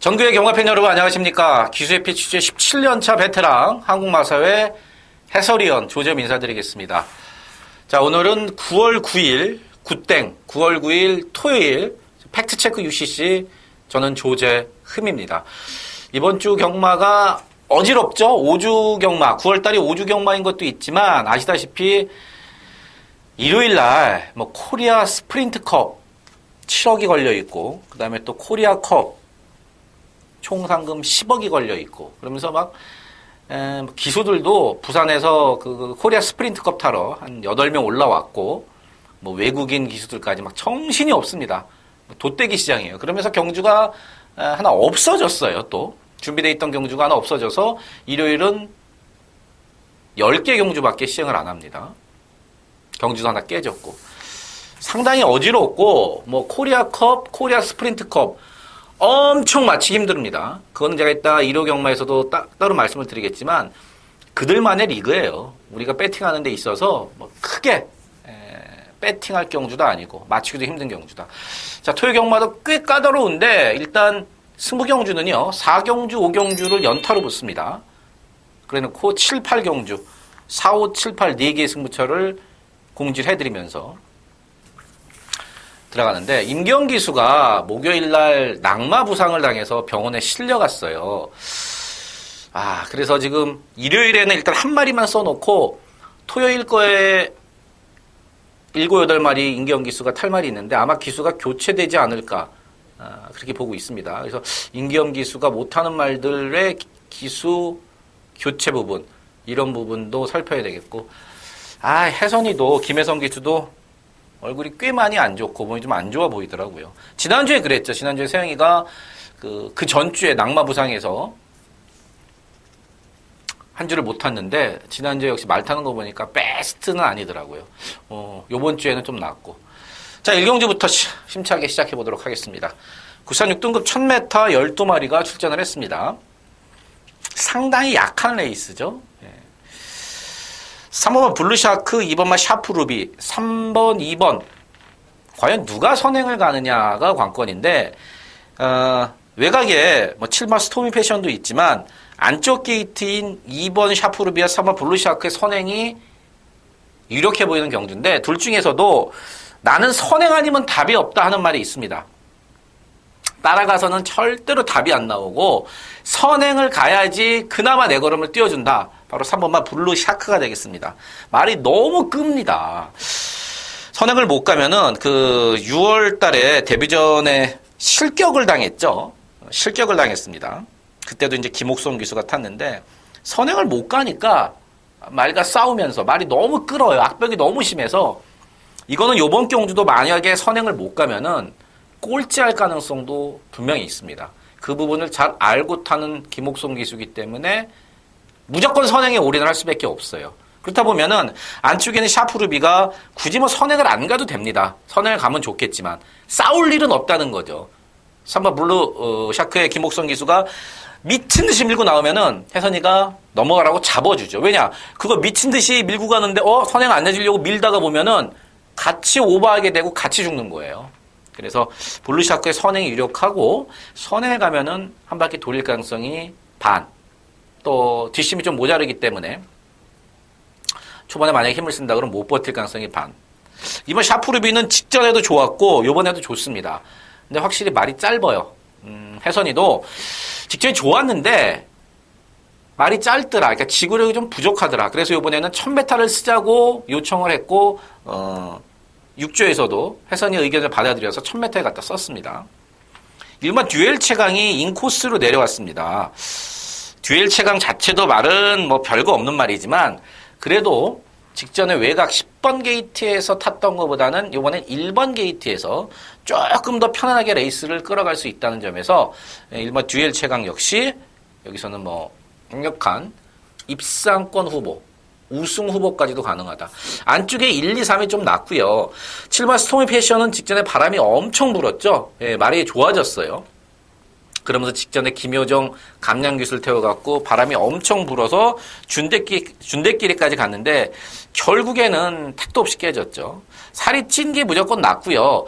정규의 경마팬 여러분 안녕하십니까. 기수의피 취재 17년차 베테랑 한국마사회 해설위원 조재범 인사드리겠습니다. 자, 오늘은 9월 9일 굿땡 9월 9일 토요일 팩트체크 UCC 저는 조재흠입니다. 이번 주 경마가 어지럽죠. 5주 경마 9월달이 5주 경마인 것도 있지만 아시다시피 일요일날 뭐 코리아 스프린트컵 7억이 걸려있고 그 다음에 또 코리아컵 총 상금 10억이 걸려 있고 그러면서 막 기수들도 부산에서 그 코리아 스프린트컵 타러 한 8명 올라왔고 뭐 외국인 기수들까지 막 정신이 없습니다. 돛대기 시장이에요. 그러면서 경주가 하나 없어졌어요. 또 준비되어 있던 경주가 하나 없어져서 일요일은 10개 경주밖에 시행을 안 합니다. 경주도 하나 깨졌고 상당히 어지럽고 뭐 코리아컵, 코리아 스프린트컵 엄청 맞히기 힘듭니다. 그거는 제가 이따 1호 경마에서도 따로 말씀을 드리겠지만 그들만의 리그예요. 우리가 배팅하는 데 있어서 뭐 크게 배팅할 경주도 아니고 맞히기도 힘든 경주다. 자, 토요 경마도 꽤 까다로운데 일단 승부 경주는요. 4경주, 5경주를 연타로 붙습니다. 그래놓고 7, 8경주 4, 5, 7, 8 4개의 승부처를 공지를 해드리면서 들어가는데 임기영 기수가 목요일날 낙마 부상을 당해서 병원에 실려갔어요. 그래서 지금 일요일에는 일단 한 마리만 써놓고 토요일 거에 7, 8마리 임기영 기수가 탈말이 있는데 아마 기수가 교체되지 않을까 그렇게 보고 있습니다. 그래서 임기영 기수가 못하는 말들의 기수 교체 부분 이런 부분도 살펴야 되겠고 혜선이도 김혜선 기수도 얼굴이 꽤 많이 안 좋고 몸이 좀 안 좋아 보이더라고요. 지난주에 그랬죠. 지난주에 세영이가 그 전주에 낙마 부상해서 한 주를 못 탔는데 지난주에 역시 말 타는 거 보니까 베스트는 아니더라고요. 요번 주에는 좀 낫고. 자, 1경주부터 심차게 시작해 보도록 하겠습니다. 국산 6등급 1000m 12마리가 출전을 했습니다. 상당히 약한 레이스죠. 3번만 블루샤크, 2번만 샤프루비, 3번, 2번. 과연 누가 선행을 가느냐가 관건인데, 외곽에 뭐 7번 스토미 패션도 있지만, 안쪽 게이트인 2번 샤프루비와 3번 블루샤크의 선행이 유력해 보이는 경주인데, 둘 중에서도 나는 선행 아니면 답이 없다 하는 말이 있습니다. 따라가서는 절대로 답이 안 나오고, 선행을 가야지 그나마 내 걸음을 띄워준다. 바로 3번만 블루 샤크가 되겠습니다. 말이 너무 끕니다. 선행을 못 가면은 6월 달에 데뷔전에 실격을 당했죠. 실격을 당했습니다. 그때도 이제 김옥성 기수가 탔는데 선행을 못 가니까 말과 싸우면서 말이 너무 끌어요. 악벽이 너무 심해서 이거는 요번 경주도 만약에 선행을 못 가면은 꼴찌할 가능성도 분명히 있습니다. 그 부분을 잘 알고 타는 김옥성 기수기 때문에 무조건 선행에 올인을 할 수밖에 없어요. 그렇다 보면은 안쪽에는 샤프루비가 굳이 뭐 선행을 안 가도 됩니다. 선행을 가면 좋겠지만 싸울 일은 없다는 거죠. 3번 블루 샤크의 김옥성 기수가 미친 듯이 밀고 나오면은 혜선이가 넘어가라고 잡아주죠. 왜냐? 그거 미친 듯이 밀고 가는데 선행 안 내주려고 밀다가 보면은 같이 오버하게 되고 같이 죽는 거예요. 그래서 블루 샤크의 선행이 유력하고 선행에 가면은 한 바퀴 돌릴 가능성이 반. 또 뒷심이 좀 모자르기 때문에 초반에 만약에 힘을 쓴다 그러면 못 버틸 가능성이 반. 이번 샤프루비는 직전에도 좋았고 요번에도 좋습니다. 근데 확실히 말이 짧아요. 혜선이도 직전에 좋았는데 말이 짧더라. 그러니까 지구력이 좀 부족하더라. 그래서 요번에는 1000m를 쓰자고 요청을 했고 6조에서도 혜선이 의견을 받아들여서 1000m에 갖다 썼습니다. 일반 듀엘 최강이 인코스로 내려왔습니다. 듀엘 최강 자체도 말은 뭐 별거 없는 말이지만 그래도 직전에 외곽 10번 게이트에서 탔던 것보다는 이번엔 1번 게이트에서 조금 더 편안하게 레이스를 끌어갈 수 있다는 점에서 1번 듀엘 최강 역시 여기서는 뭐 강력한 입상권 후보 우승 후보까지도 가능하다. 안쪽에 1, 2, 3이 좀 낮고요. 7번 스토미 패션은 직전에 바람이 엄청 불었죠. 예, 말이 좋아졌어요. 그러면서 직전에 김효정 감량기술 태워갖고 바람이 엄청 불어서 준대끼리까지 갔는데 결국에는 택도 없이 깨졌죠. 살이 찐 게 무조건 낫고요.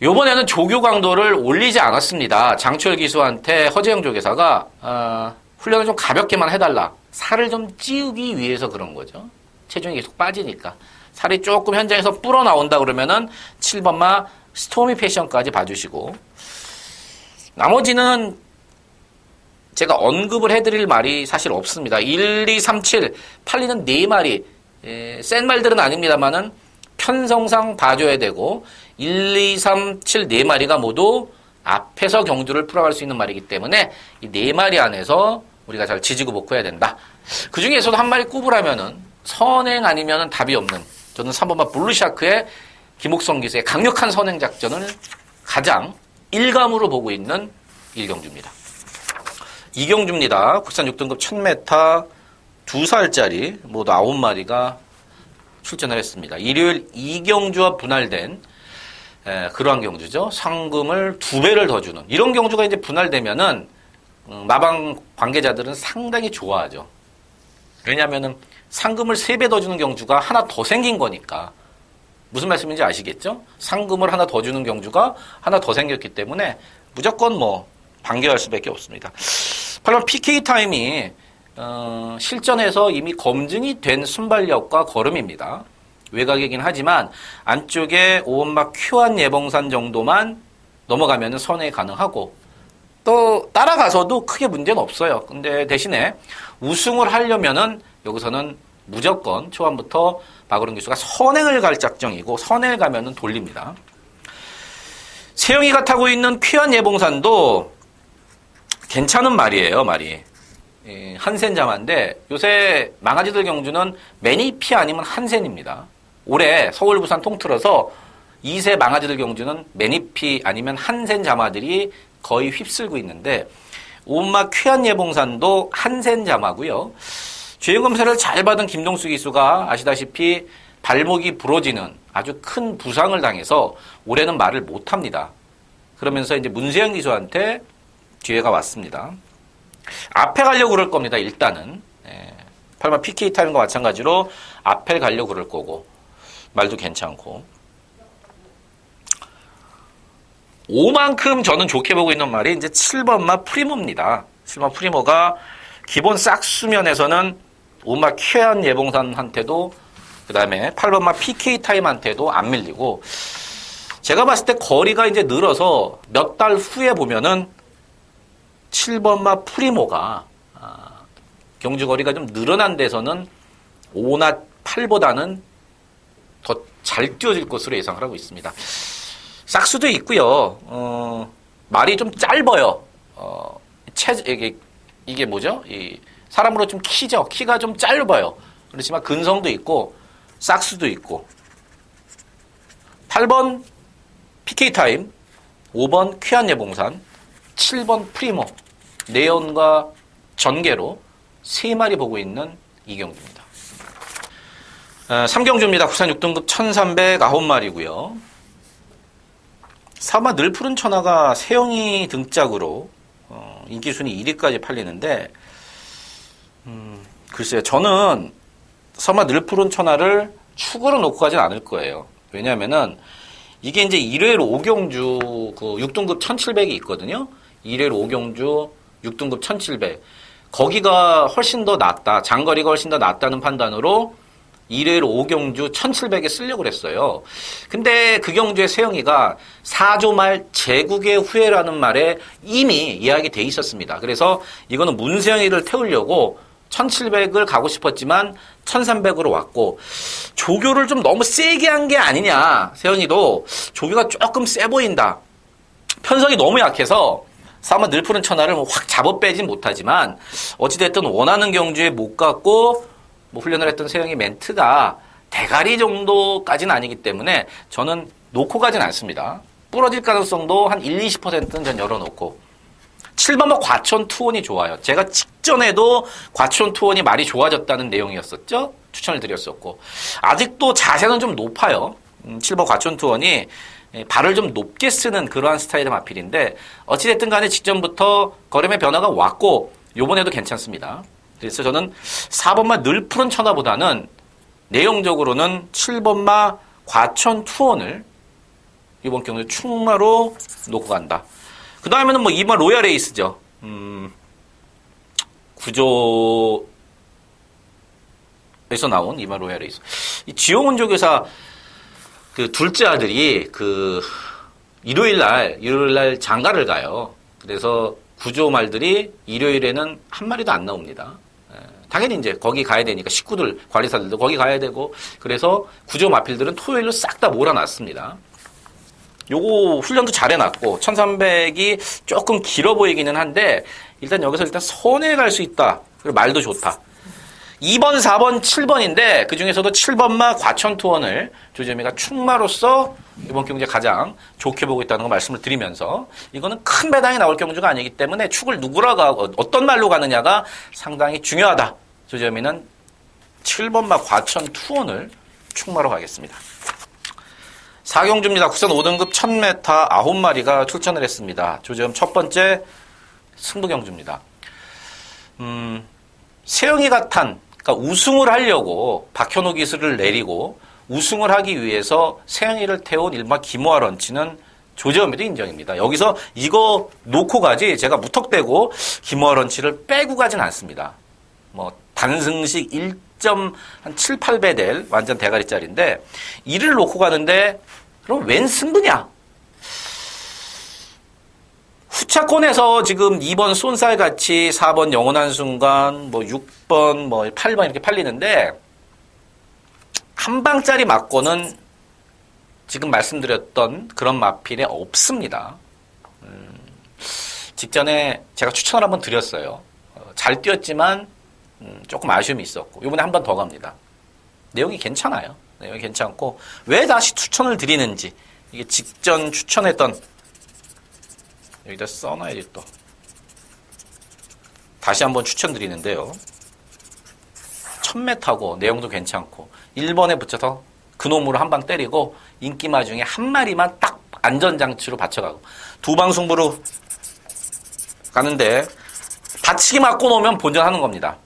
요번에는 조교 강도를 올리지 않았습니다. 장철 기수한테 허재영 조교사가 훈련을 좀 가볍게만 해달라. 살을 좀 찌우기 위해서 그런 거죠. 체중이 계속 빠지니까. 살이 조금 현장에서 불어 나온다 그러면은 7번마 스토미 패션까지 봐주시고, 나머지는 제가 언급을 해드릴 말이 사실 없습니다. 1, 2, 3, 7 팔리는 4마리, 센 말들은 아닙니다만은 편성상 봐줘야 되고, 1, 2, 3, 7 4마리가 모두 앞에서 경주를 풀어갈 수 있는 말이기 때문에 이 4마리 안에서 우리가 잘 지지고 볶아야 된다. 그 중에서도 한 마리 꼽으라면은 선행 아니면은 답이 없는, 저는 3번마 블루샤크의 김옥성 기수의 강력한 선행 작전을 가장 일감으로 보고 있는 1경주입니다. 2경주입니다. 국산 6등급 1000m 2살짜리 모두 9마리가 출전을 했습니다. 일요일 2경주와 분할된 그러한 경주죠. 상금을 2배를 더 주는 이런 경주가 이제 분할되면은 마방 관계자들은 상당히 좋아하죠. 왜냐하면은 상금을 3배 더 주는 경주가 하나 더 생긴 거니까. 무슨 말씀인지 아시겠죠? 상금을 하나 더 주는 경주가 하나 더 생겼기 때문에 무조건 반겨할 수밖에 없습니다. 8번 PK 타임이 실전에서 이미 검증이 된 순발력과 걸음입니다. 외곽이긴 하지만 안쪽에 5원막 큐한 예봉산 정도만 넘어가면 선회 가능하고, 또 따라가서도 크게 문제는 없어요. 근데 대신에 우승을 하려면은 여기서는 무조건 초반부터 박으론 기수가 선행을 갈 작정이고, 선행을 가면은 돌립니다. 세영이가 타고 있는 퀴한 예봉산도 괜찮은 말이에요, 말이. 한센자마인데 요새 망아지들 경주는 매니피 아니면 한센입니다. 올해 서울 부산 통틀어서 2세 망아지들 경주는 매니피 아니면 한센자마들이 거의 휩쓸고 있는데, 온막 퀴한 예봉산도 한센자마고요. 주행검사를 잘 받은 김동수 기수가 아시다시피 발목이 부러지는 아주 큰 부상을 당해서 올해는 말을 못합니다. 그러면서 이제 문세영 기수한테 기회가 왔습니다. 앞에 가려고 그럴 겁니다. 일단은 8번 PK 타임과 마찬가지로 앞에 가려고 그럴 거고, 말도 괜찮고. 5만큼 저는 좋게 보고 있는 말이 이제 7번마 프리모입니다. 7번 프리모가 기본 싹수면에서는 5마 퀴한 예봉산한테도, 그 다음에 8번마 PK 타임한테도 안 밀리고, 제가 봤을 때 거리가 이제 늘어서 몇 달 후에 보면은 7번마 프리모가 경주 거리가 좀 늘어난 데서는 5나 8보다는 더 잘 뛰어질 것으로 예상을 하고 있습니다. 싹수도 있고요. 말이 좀 짧아요. 이게 뭐죠? 사람으로 좀 키죠. 키가 좀 짧아요. 그렇지만 근성도 있고 싹수도 있고. 8번 PK 타임, 5번 퀴한 예봉산, 7번 프리모, 내연과 전개로 3마리 보고 있는 이경주입니다. 3경주입니다. 국산 6등급 1309마리고요. 4마 늘푸른 천하가 세영이 등짝으로 인기순위 1위까지 팔리는데, 글쎄요, 저는 4마 늘푸른 천하를 축으로 놓고 가진 않을 거예요. 왜냐하면은 이게 이제 1회로 5경주 그 6등급 1700이 있거든요. 1회로 5경주 6등급 1700. 거기가 훨씬 더 낫다. 장거리가 훨씬 더 낫다는 판단으로 1회로 5경주 1700에 쓰려고 그랬어요. 근데 그 경주에 세영이가 4조 말 제국의 후예라는 말에 이미 이야기 돼 있었습니다. 그래서 이거는 문세영이를 태우려고 1700을 가고 싶었지만 1300으로 왔고, 조교를 좀 너무 세게 한 게 아니냐. 세영이도 조교가 조금 세 보인다. 편성이 너무 약해서 사마 늘푸른 천하를 확 잡아 빼진 못하지만 어찌됐든 원하는 경주에 못 갔고, 훈련을 했던 세영이 멘트가 대가리 정도까지는 아니기 때문에 저는 놓고 가진 않습니다. 부러질 가능성도 한 1, 20%는 전 열어놓고, 7번마 과천 투혼이 좋아요. 제가 직전에도 과천 투혼이 말이 좋아졌다는 내용이었었죠. 추천을 드렸었고 아직도 자세는 좀 높아요. 7번 과천 투혼이 발을 좀 높게 쓰는 그러한 스타일의 마필인데 어찌됐든 간에 직전부터 걸음의 변화가 왔고 요번에도 괜찮습니다. 그래서 저는 4번마 늘 푸른 천하보다는 내용적으로는 7번마 과천 투혼을 이번 경기에 충마로 놓고 간다. 그 다음에는 뭐 2번 로얄 에이스죠. 구조에서 나온 2번 로얄 에이스. 이 지용훈 조교사 그 둘째 아들이 그 일요일 날 장가를 가요. 그래서 구조 말들이 일요일에는 한 마리도 안 나옵니다. 당연히 이제 거기 가야 되니까 식구들, 관리사들도 거기 가야 되고 그래서 구조 마필들은 토요일로 싹 다 몰아놨습니다. 요거 훈련도 잘 해놨고 1300이 조금 길어 보이기는 한데 일단 여기서 일단 선에 갈 수 있다. 그리고 말도 좋다. 2번, 4번, 7번인데 그 중에서도 7번마 과천 투혼을 조재미가 충마로서 이번 경기에 가장 좋게 보고 있다는 거 말씀을 드리면서 이거는 큰 배당이 나올 경주가 아니기 때문에 축을 누구라 가고 어떤 말로 가느냐가 상당히 중요하다. 조재미는 7번마 과천 투혼을 충마로 가겠습니다. 4경주입니다. 국산 5등급 1000m 9마리가 출전을 했습니다. 조재음 첫 번째 승부경주입니다. 세영이 가탄, 그러니까 우승을 하려고 박현호 기술을 내리고 우승을 하기 위해서 세영이를 태운 일반 김호아 런치는 조재음에도 인정입니다. 여기서 이거 놓고 가지 제가 무턱대고 김호아 런치를 빼고 가진 않습니다. 뭐 단승식 1.7, 8배 될 완전 대가리짜리인데 이를 놓고 가는데 그럼 웬 승부냐? 후차권에서 지금 2번 쏜살같이 4번 영원한 순간 뭐 6번 뭐 8번 이렇게 팔리는데 한 방짜리 맞고는 지금 말씀드렸던 그런 마필에 없습니다. 직전에 제가 추천을 한번 드렸어요. 잘 뛰었지만 조금 아쉬움이 있었고 이번에 한 번 더 갑니다. 내용이 괜찮아요. 내용이 괜찮고 왜 다시 추천을 드리는지 이게 직전 추천했던 여기다 써놔야지 또 다시 한번 추천드리는데요. 1000m고 내용도 괜찮고 1번에 붙여서 그놈으로 한 방 때리고 인기마 중에 한 마리만 딱 안전장치로 받쳐가고 두 방 승부로 가는데 받치기 맞고 놓으면 본전하는 겁니다.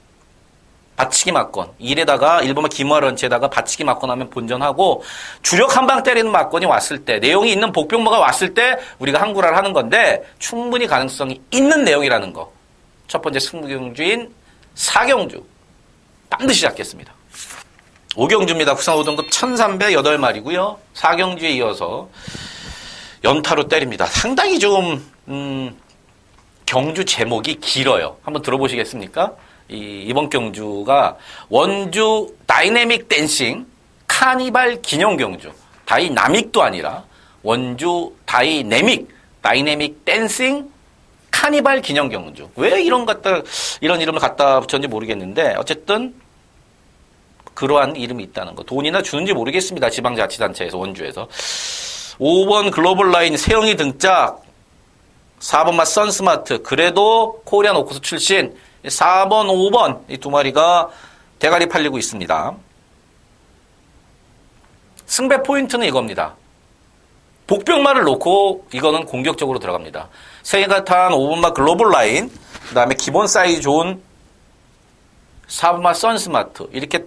받치기 맞건 1에다가 1번만 김호아 런치에다가 받치기 맞건 하면 본전하고 주력 한 방 때리는 맞건이 왔을 때 내용이 있는 복병마가 왔을 때 우리가 한구라를 하는 건데 충분히 가능성이 있는 내용이라는 거. 첫 번째 승부경주인 4경주 반드시 잡겠습니다. 5경주입니다. 국산 5등급 1308마리고요. 4경주에 이어서 연타로 때립니다. 상당히 좀 경주 제목이 길어요. 한번 들어보시겠습니까? 이번 경주가 원주 다이내믹 댄싱 카니발 기념 경주. 다이나믹도 아니라 원주 다이내믹 댄싱 카니발 기념 경주. 왜 이런 이름을 갖다 붙였는지 모르겠는데 어쨌든 그러한 이름이 있다는 거. 돈이나 주는지 모르겠습니다. 지방자치단체에서 원주에서. 5번 글로벌 라인 세영이 등짝. 4번마 선스마트. 그래도 코리안 오코스 출신. 4번, 5번 이 두 마리가 대가리 팔리고 있습니다. 승배 포인트는 이겁니다. 복병마를 놓고 이거는 공격적으로 들어갑니다. 세계가 탄 5번마 글로벌 라인, 그 다음에 기본 사이즈 좋은 4번마 선스마트 이렇게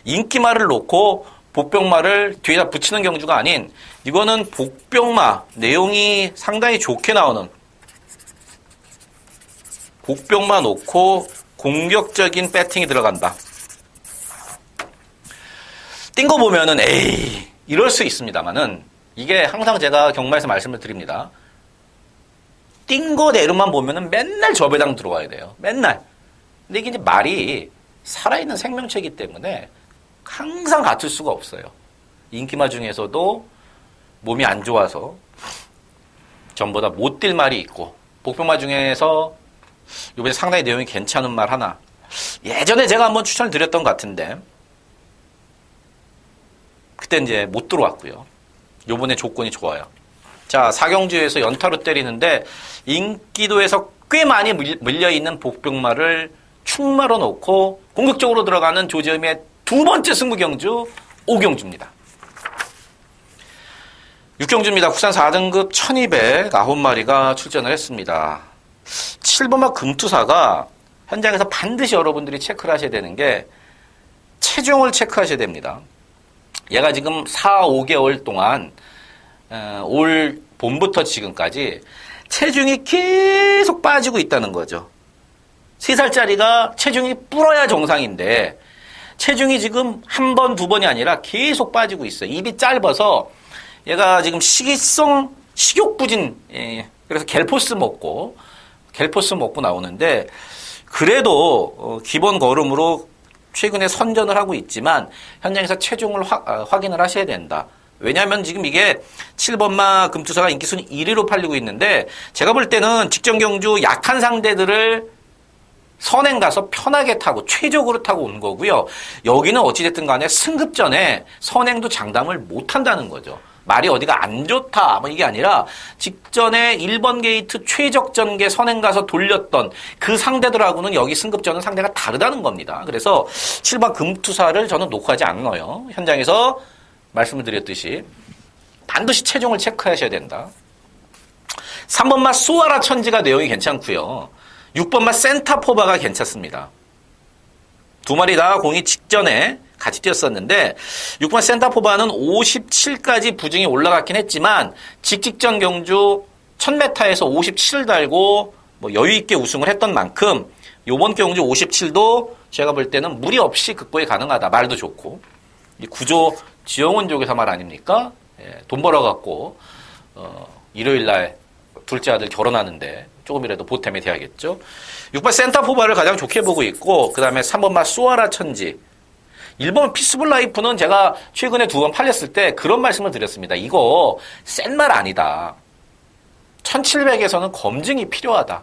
인기마를 놓고 복병마를 뒤에다 붙이는 경주가 아닌 이거는 복병마 내용이 상당히 좋게 나오는 복병만 놓고 공격적인 배팅이 들어간다. 뛴 거 보면은 에이 이럴 수 있습니다만은 이게 항상 제가 경마에서 말씀을 드립니다. 뛴 거 내로만 보면은 맨날 저 배당 들어와야 돼요. 맨날. 근데 이게 이제 말이 살아있는 생명체이기 때문에 항상 같을 수가 없어요. 인기마 중에서도 몸이 안 좋아서 전보다 못 뛸 말이 있고 복병마 중에서 이번에 상당히 내용이 괜찮은 말 하나. 예전에 제가 한번 추천을 드렸던 것 같은데 그때 이제 못 들어왔고요. 요번에 조건이 좋아요. 자, 4경주에서 연타로 때리는데 인기도에서 꽤 많이 물려있는 복병마를 충마로 놓고 공격적으로 들어가는 조지엄의 두 번째 승부 경주 5경주입니다. 6경주입니다. 국산 4등급 1209마리가 출전을 했습니다. 7번마 금투사가 현장에서 반드시 여러분들이 체크를 하셔야 되는 게 체중을 체크하셔야 됩니다. 얘가 지금 4, 5개월 동안 올 봄부터 지금까지 체중이 계속 빠지고 있다는 거죠. 3살짜리가 체중이 불어야 정상인데 체중이 지금 한 번, 두 번이 아니라 계속 빠지고 있어요. 입이 짧아서 얘가 지금 식이성 식욕부진, 그래서 갤포스 먹고 나오는데 그래도 기본 걸음으로 최근에 선전을 하고 있지만 현장에서 체중을 확인을 하셔야 된다. 왜냐하면 지금 이게 7번마 금투사가 인기순위 1위로 팔리고 있는데 제가 볼 때는 직전 경주 약한 상대들을 선행 가서 편하게 타고 최적으로 타고 온 거고요. 여기는 어찌됐든 간에 승급전에 선행도 장담을 못 한다는 거죠. 말이 어디가 안 좋다 뭐 이게 아니라 직전에 1번 게이트 최적 전개 선행 가서 돌렸던 그 상대들하고는 여기 승급전은 상대가 다르다는 겁니다. 그래서 7번 금투사를 저는 놓고 하지 않아요. 현장에서 말씀을 드렸듯이 반드시 체중을 체크하셔야 된다. 3번마 수아라 천지가 내용이 괜찮고요. 6번마 센타포바가 괜찮습니다. 두 마리 다 공이 직전에 같이 뛰었었는데 6번 센타포바는 57까지 부증이 올라갔긴 했지만 직전 경주 1000m에서 57을 달고 뭐 여유 있게 우승을 했던 만큼 이번 경주 57도 제가 볼 때는 무리 없이 극복이 가능하다. 말도 좋고 이 구조 지영원 쪽에서 말 아닙니까? 돈 벌어갖고 일요일날 둘째 아들 결혼하는데 조금이라도 보탬이 돼야겠죠. 6번 센타포바를 가장 좋게 보고 있고 그 다음에 3번마 수아라 천지 1번 피스풀 라이프는 제가 최근에 2번 팔렸을 때 그런 말씀을 드렸습니다. 이거 센 말 아니다. 1700에서는 검증이 필요하다.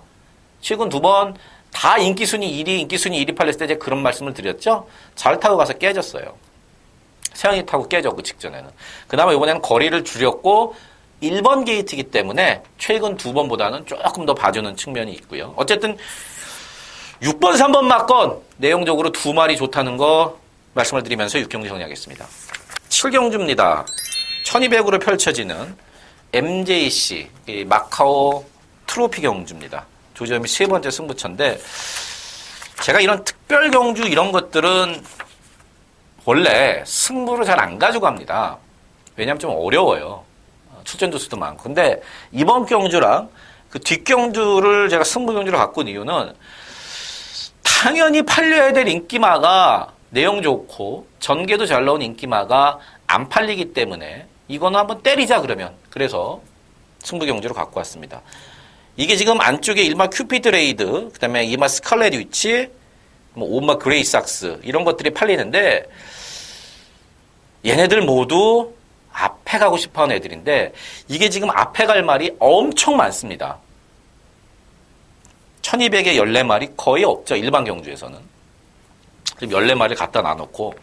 최근 2번 다 인기순위 1위 팔렸을 때 제가 그런 말씀을 드렸죠. 잘 타고 가서 깨졌어요. 세영이 타고 깨졌고 직전에는. 그나마 이번에는 거리를 줄였고 1번 게이트이기 때문에 최근 2번보다는 조금 더 봐주는 측면이 있고요. 어쨌든 6번, 3번 막건 내용적으로 두 마리 좋다는 거 말씀을 드리면서 6경주 정리하겠습니다. 7경주입니다. 1200으로 펼쳐지는 MJC 마카오 트로피 경주입니다. 조지엄이 세 번째 승부처인데 제가 이런 특별 경주 이런 것들은 원래 승부를 잘 안 가져갑니다. 왜냐하면 좀 어려워요. 출전 두수도 많고. 근데 이번 경주랑 그 뒷경주를 제가 승부 경주로 갖고 온 이유는 당연히 팔려야 될 인기마가 내용 좋고 전개도 잘 나온 인기마가 안 팔리기 때문에 이거는 한번 때리자 그러면 그래서 승부 경주로 갖고 왔습니다. 이게 지금 안쪽에 1마 큐피드 레이드, 그 다음에 2마 스칼렛 위치, 뭐 5마 그레이 삭스 이런 것들이 팔리는데 얘네들 모두 앞에 가고 싶어하는 애들인데 이게 지금 앞에 갈 말이 엄청 많습니다. 1200에 14마리 거의 없죠. 일반 경주에서는. 지금 14마리를 갖다 놔놓고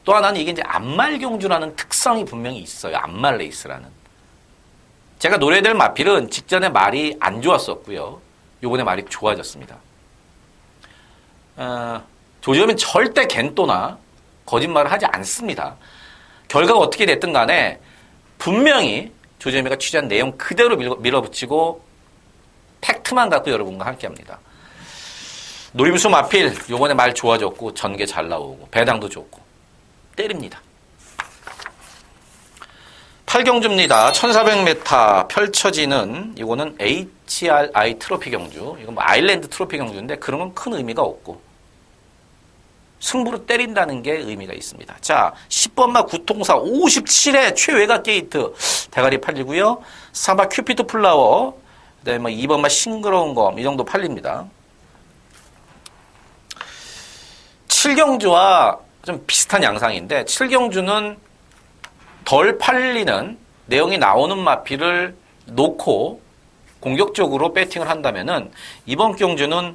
또 하나는 이게 이제 앞말 경주라는 특성이 분명히 있어요. 앞말 레이스라는. 제가 노래될 마필은 직전에 말이 안 좋았었고요. 요번에 말이 좋아졌습니다. 조지엄은 절대 겐또나 거짓말을 하지 않습니다. 결과가 어떻게 됐든 간에 분명히 조지엄이가 취재한 내용 그대로 밀어붙이고 팩트만 갖고 여러분과 함께합니다. 노림수 마필 요번에 말 좋아졌고 전개 잘 나오고 배당도 좋고 때립니다. 8경주입니다. 1400m 펼쳐지는 이거는 HRI 트로피 경주. 이건 뭐 아일랜드 트로피 경주인데 그런 건 큰 의미가 없고 승부로 때린다는 게 의미가 있습니다. 자, 10번마 구통사 57회 최외곽 게이트 대가리 팔리고요. 3번 큐피드 플라워, 그다음에 2번마 싱그러운 검 이 정도 팔립니다. 7경주와 좀 비슷한 양상인데 7경주는 덜 팔리는 내용이 나오는 마필을 놓고 공격적으로 배팅을 한다면은 이번 경주는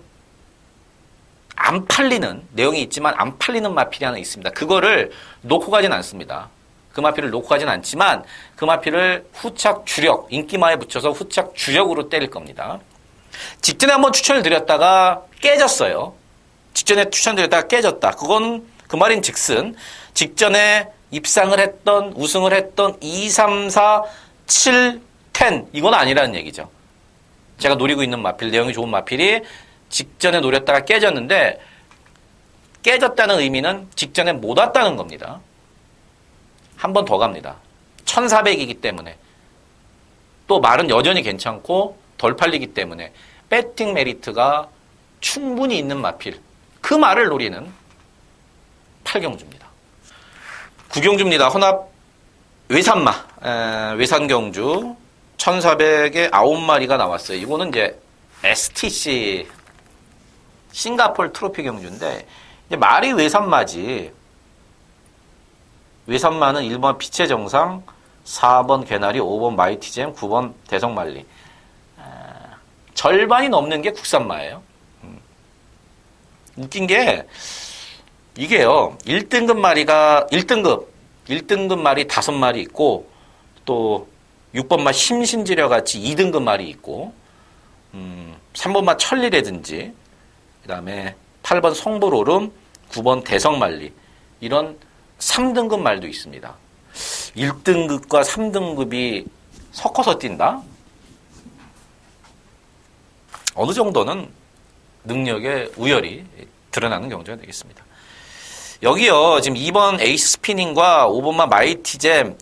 안 팔리는 내용이 있지만 안 팔리는 마필이 하나 있습니다. 그거를 놓고 가진 않습니다. 그 마필을 놓고 가진 않지만 그 마필을 후착 주력, 인기마에 붙여서 후착 주력으로 때릴 겁니다. 직전에 한번 추천을 드렸다가 깨졌어요. 직전에 추천드렸다가 깨졌다. 그건 그 말인 즉슨 직전에 입상을 했던 우승을 했던 2, 3, 4, 7, 10 이건 아니라는 얘기죠. 제가 노리고 있는 마필, 내용이 좋은 마필이 직전에 노렸다가 깨졌는데 깨졌다는 의미는 직전에 못 왔다는 겁니다. 한 번 더 갑니다. 1400이기 때문에 또 말은 여전히 괜찮고 덜 팔리기 때문에 배팅 메리트가 충분히 있는 마필 그 말을 노리는 8경주입니다. 9경주입니다. 혼합 외산마 외산경주 1400에 9마리가 나왔어요. 이거는 이제 STC 싱가포르 트로피 경주인데 이제 말이 외산마지. 외산마는 1번 빛의 정상, 4번 개나리, 5번 마이티잼, 9번 대성말리. 절반이 넘는 게 국산마예요. 웃긴 게 이게요. 1등급 마리가 1등급 말이 5마리 있고 또 6번마 심신지려 같이 2등급 말이 있고 3번마 천리라든지 그다음에 8번 성불오름, 9번 대성말리 이런 3등급 말도 있습니다. 1등급과 3등급이 섞어서 뛴다? 어느 정도는 능력의 우열이 드러나는 경주가 되겠습니다. 여기요, 지금 2번 에이스 스피닝과 5번만 마이티잼,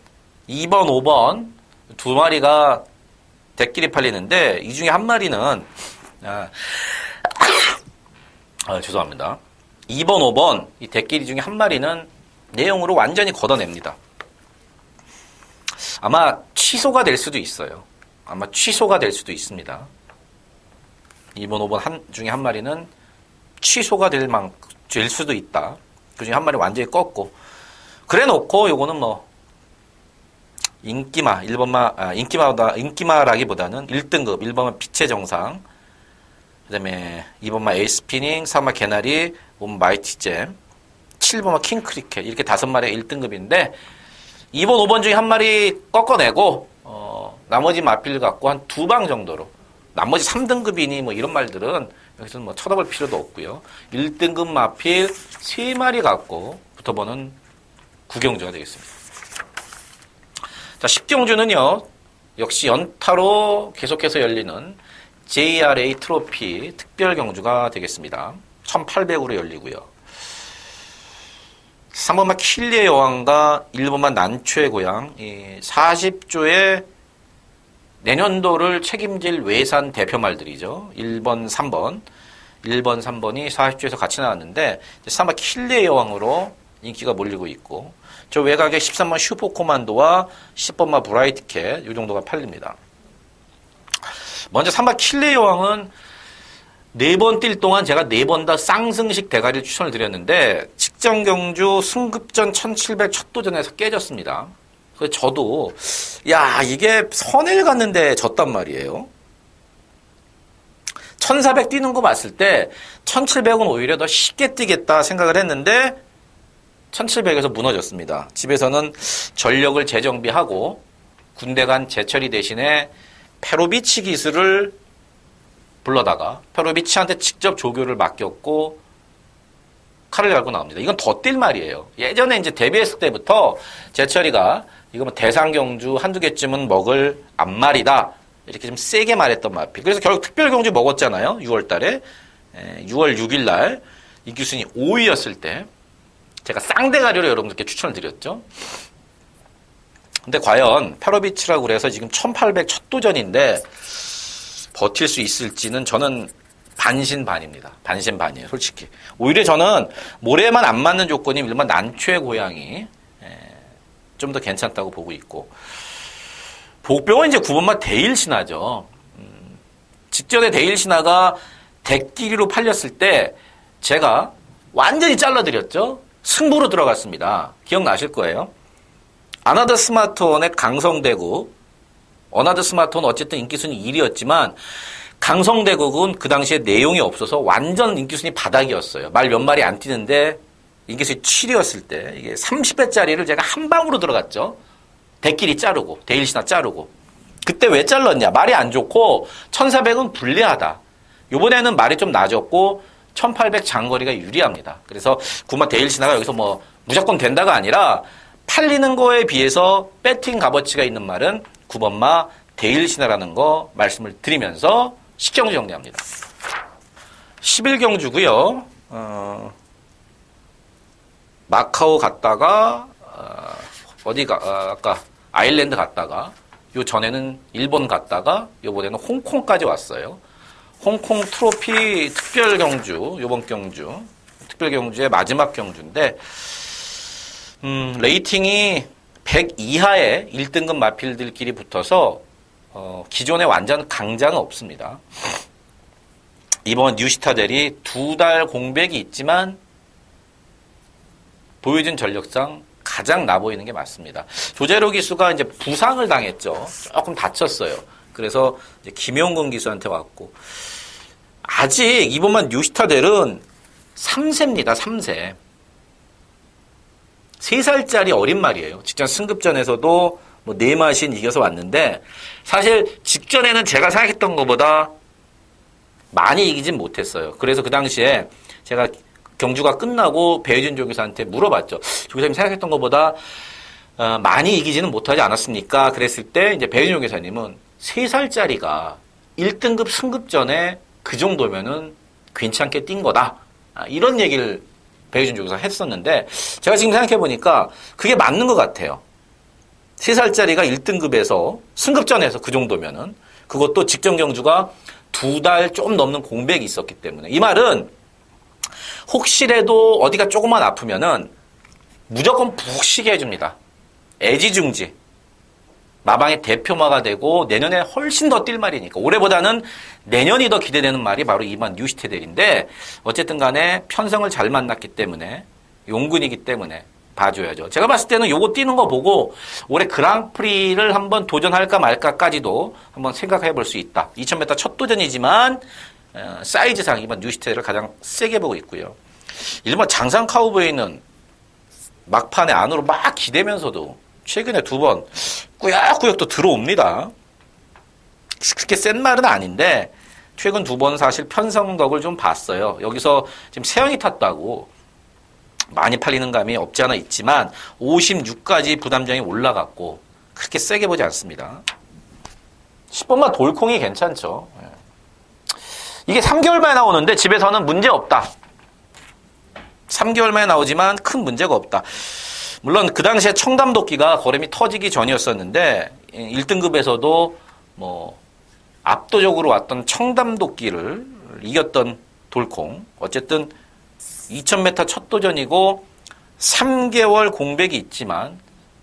2번, 5번 두 마리가 대끼리 팔리는데 이 중에 한 마리는 죄송합니다. 2번, 5번 이 대끼리 중에 한 마리는 내용으로 완전히 걷어냅니다. 아마 취소가 될 수도 있어요. 아마 취소가 될 수도 있습니다. 2번, 5번 중에 한 마리는 취소가 될 수도 있다. 그 중에 한 마리 완전히 껐고. 그래 놓고 요거는 뭐, 인기마라기보다는 1등급, 1번만 빛의 정상, 그 다음에 2번만 에이스피닝, 3번만 개나리, 5번 마이티잼, 7번만 킹크리켓, 이렇게 5마리가 1등급인데, 2번, 5번 중에 한 마리 꺾어내고, 나머지 마필 갖고 한 2방 정도로, 나머지 3등급이니 뭐 이런 말들은 여기서는 뭐 쳐다볼 필요도 없고요. 1등급 마필 3마리 갖고 붙어보는 9경주가 되겠습니다. 자, 10경주는요. 역시 연타로 계속해서 열리는 JRA 트로피 특별 경주가 되겠습니다. 1800으로 열리고요. 3번만 킬리의 여왕과 1번만 난초의 고향, 40조의 내년도를 책임질 외산 대표말들이죠. 1번, 3번. 1번, 3번이 40조에서 같이 나왔는데 3번 킬리의 여왕으로 인기가 몰리고 있고 저 외곽에 13번 슈퍼코만도와 10번마 브라이트캣 이 정도가 팔립니다. 먼저 3번 킬리의 여왕은 4번 뛸 동안 제가 4번 다 쌍승식 대가리를 추천을 드렸는데 직전 경주 승급전 1700 첫 도전에서 깨졌습니다. 그래서 저도 이게 선을 갔는데 졌단 말이에요. 1400 뛰는 거 봤을 때 1700은 오히려 더 쉽게 뛰겠다 생각을 했는데 1700에서 무너졌습니다. 집에서는 전력을 재정비하고 군대 간 제철이 대신에 페로비치 기술을 불러다가 페로비치한테 직접 조교를 맡겼고 칼을 갈고 나옵니다. 이건 더 뛸 말이에요. 예전에 이제 데뷔했을 때부터 제철이가 이거 뭐 대상경주 한두 개쯤은 먹을 앞말이다. 이렇게 좀 세게 말했던 마필. 그래서 결국 특별경주 먹었잖아요. 6월 달에. 6월 6일 날 인기순위 5위였을 때 제가 쌍대가리로 여러분들께 추천을 드렸죠. 근데 과연 페로비치라고 그래서 지금 1800 첫 도전인데 버틸 수 있을지는 저는 반신반입니다. 반신반이에요, 솔직히. 오히려 저는 모래만 안 맞는 조건이 일반 난초의 고양이 좀 더 괜찮다고 보고 있고 복병은 이제 9번만 데일신화죠. 직전에 데일신화가 대끼리로 팔렸을 때 제가 완전히 잘라드렸죠. 승부로 들어갔습니다. 기억나실 거예요. 아나더 스마트원의 강성대국 어나더 스마트원 어쨌든 인기순위 1위였지만 강성대국은 그 당시에 내용이 없어서 완전 인기순위 바닥이었어요. 말 몇 마리 안 뛰는데 인기수이 7이었을 때 이게 30회짜리를 제가 한 방으로 들어갔죠. 대끼리 자르고 데일시나 자르고. 그때 왜 잘랐냐? 말이 안 좋고 1400은 불리하다. 이번에는 말이 좀 낮았고 1800 장거리가 유리합니다. 그래서 9번 데일시나가 여기서 뭐 무조건 된다가 아니라 팔리는 거에 비해서 배팅 값어치가 있는 말은 9번마 데일시나라는 거 말씀을 드리면서 식경주 정리합니다. 11경주고요. 마카오 갔다가 아까 아일랜드 갔다가 요 전에는 일본 갔다가 요번에는 홍콩까지 왔어요. 홍콩 트로피 특별 경주, 요번 경주 특별 경주의 마지막 경주인데 레이팅이 100 이하의 1등급 마필들끼리 붙어서 기존의 완전 강자는 없습니다. 이번 뉴시타델이 2달 공백이 있지만 보여준 전력상 가장 나 보이는 게 맞습니다. 조재로 기수가 이제 부상을 당했죠. 조금 다쳤어요. 그래서 이제 김용근 기수한테 왔고 아직 이번만 뉴시타델은 3세입니다. 3세. 3살짜리 어린 말이에요. 직전 승급전에서도 뭐 4마신 이겨서 왔는데 사실 직전에는 제가 생각했던 것보다 많이 이기진 못했어요. 그래서 그 당시에 제가 경주가 끝나고 배혜준 조교사한테 물어봤죠. 조교사님 생각했던 것보다 많이 이기지는 못하지 않았습니까? 그랬을 때 이제 배혜준 조교사님은 3살짜리가 1등급 승급전에 그 정도면은 괜찮게 뛴 거다. 이런 얘기를 배혜준 조교사 했었는데 제가 지금 생각해 보니까 그게 맞는 것 같아요. 3살짜리가 1등급에서 승급전에서 그 정도면은 그것도 직전 경주가 2달 좀 넘는 공백이 있었기 때문에 이 말은 혹시라도 어디가 조금만 아프면은 무조건 푹 쉬게 해줍니다. 애지중지. 마방의 대표마가 되고 내년에 훨씬 더 뛸 말이니까 올해보다는 내년이 더 기대되는 말이 바로 이번 뉴시타델인데 어쨌든 간에 편성을 잘 만났기 때문에 용군이기 때문에 봐줘야죠. 제가 봤을 때는 요거 뛰는 거 보고 올해 그랑프리를 한번 도전할까 말까까지도 한번 생각해 볼 수 있다. 2000m 첫 도전이지만 사이즈상 이번 뉴시타델을 가장 세게 보고 있고요. 일본 장상 카우보이는 막판에 안으로 막 기대면서도 최근에 2번 꾸역꾸역 또 들어옵니다. 그렇게 센 말은 아닌데 최근 2번 사실 편성덕을 좀 봤어요. 여기서 지금 세영이 탔다고 많이 팔리는 감이 없지 않아 있지만 56까지 부담장이 올라갔고 그렇게 세게 보지 않습니다. 10번만 돌콩이 괜찮죠. 이게 3개월 만에 나오는데 집에서는 문제 없다. 3개월 만에 나오지만 큰 문제가 없다. 물론 그 당시에 청담도끼가 거름이 터지기 전이었었는데 1등급에서도 뭐 압도적으로 왔던 청담도끼를 이겼던 돌콩. 어쨌든 2000m 첫 도전이고 3개월 공백이 있지만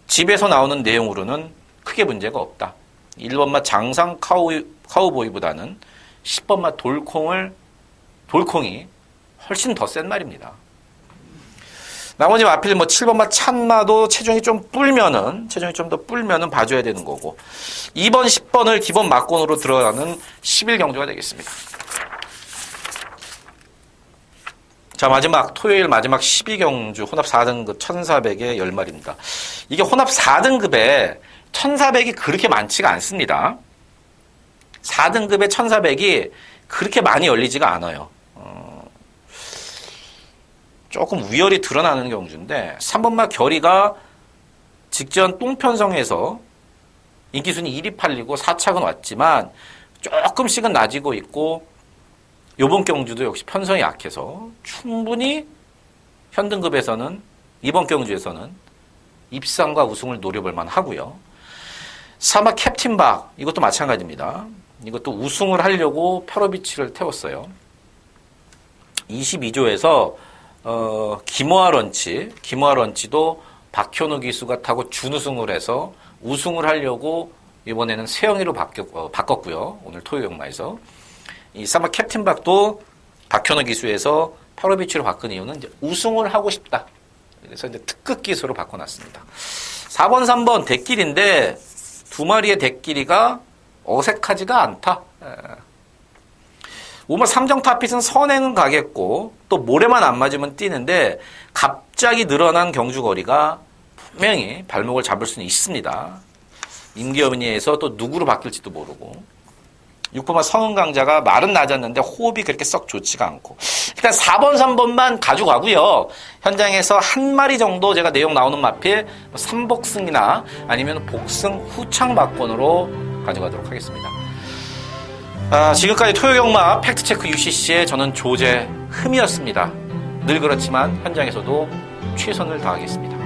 집에서 나오는 내용으로는 크게 문제가 없다. 1번마 장상 카우보이보다는 10번마 돌콩이 훨씬 더 센 말입니다. 나머지 마필 7번마 찬마도 체중이 좀 더 뿔면은 봐줘야 되는 거고 2번, 10번을 기본 막권으로 들어가는 11경주가 되겠습니다. 자, 토요일 마지막 12경주 혼합 4등급 1400의 10마리입니다. 이게 혼합 4등급에 1400이 그렇게 많지가 않습니다. 4등급에 1400이 그렇게 많이 열리지가 않아요. 조금 우열이 드러나는 경주인데 3번마 결의가 직전 똥편성에서 인기순위 1위 팔리고 4착은 왔지만 조금씩은 낮아지고 있고 요번 경주도 역시 편성이 약해서 충분히 현등급에서는 이번 경주에서는 입상과 우승을 노려볼 만하고요. 3화 캡틴박 이것도 마찬가지입니다. 이것도 우승을 하려고 페로비치를 태웠어요. 22조에서 기모아 런치도 박현우 기수가 타고 준우승을 해서 우승을 하려고 이번에는 세영이로 바꿨고요. 오늘 토요 경마에서 이 사마 캡틴박도 박현우 기수에서 페로비치로 바꾼 이유는 이제 우승을 하고 싶다. 그래서 이제 특급 기수로 바꿔놨습니다. 4번, 3번 대끼리인데 2마리의 대끼리가 어색하지가 않다. 오마 3정 타핏은 선행은 가겠고 또 모래만 안 맞으면 뛰는데 갑자기 늘어난 경주거리가 분명히 발목을 잡을 수는 있습니다. 임기어머니에서 또 누구로 바뀔지도 모르고 6번만 성은강자가 말은 낮았는데 호흡이 그렇게 썩 좋지가 않고 일단 4번, 3번만 가져가고요. 현장에서 한 마리 정도 제가 내용 나오는 마필 3복승이나 아니면 복승 후창박권으로 가져가도록 하겠습니다. 지금까지 토요경마 팩트체크 UCC의 저는 조재흠이었습니다. 늘 그렇지만 현장에서도 최선을 다하겠습니다.